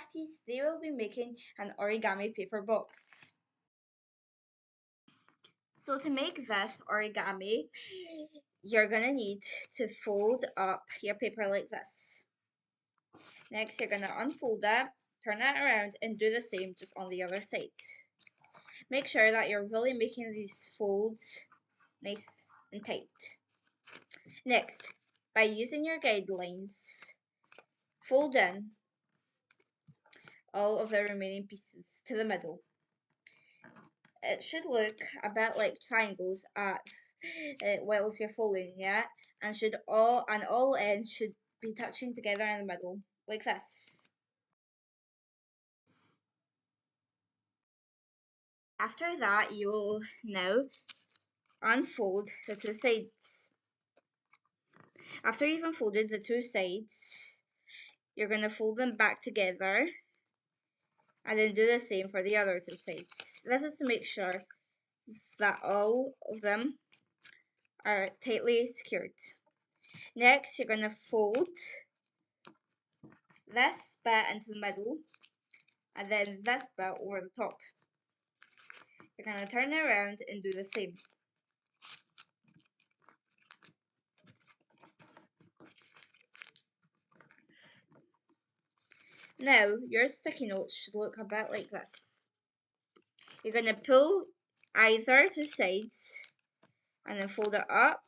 crafties, they will be making an origami paper box. So to make this origami, you're gonna need to fold up your paper like this. Next, you're gonna unfold it, turn it around, and do the same just on the other side. Make sure that you're really making these folds nice and tight. Next, by using your guidelines, fold in all of the remaining pieces to the middle. It should look a bit like triangles whilst you're folding it, and all ends should be touching together in the middle like this. After that, you will now unfold the two sides. After you've unfolded the two sides, you're going to fold them back together and then do the same for the other two sides. This is to make sure that all of them are tightly secured. Next, you're going to fold this bit into the middle and then this bit over the top. You're going to turn it around and do the same. Now, your sticky notes should look a bit like this. You're going to pull either two sides and then fold it up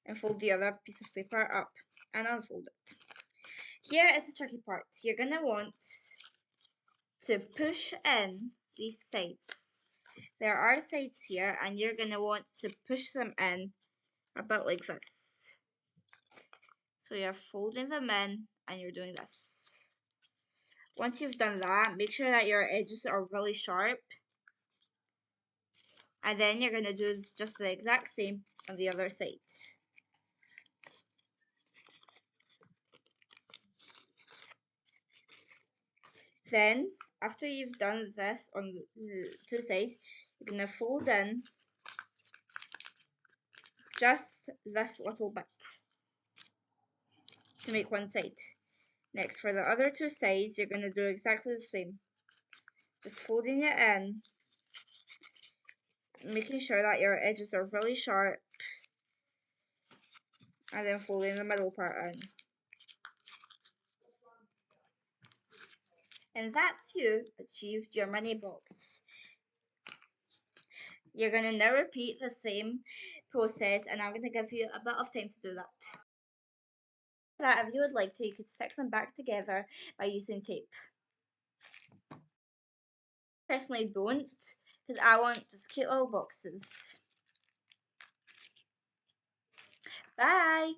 and fold the other piece of paper up and unfold it. Here is the tricky part. You're going to want to push in these sides. There are sides here and you're going to want to push them in a bit like this. So you're folding them in and you're doing this. Once you've done that, make sure that your edges are really sharp. And then you're going to do just the exact same on the other side. Then, after you've done this on the two sides, you're going to fold in just this little bit to make one side. Next, for the other two sides, you're going to do exactly the same. Just folding it in, making sure that your edges are really sharp, and then folding the middle part in. And that's you achieved your mini box. You're going to now repeat the same process, and I'm going to give you a bit of time to do that. If you would like to, you could stick them back together by using tape. Personally don't, because I want just cute little boxes. Bye!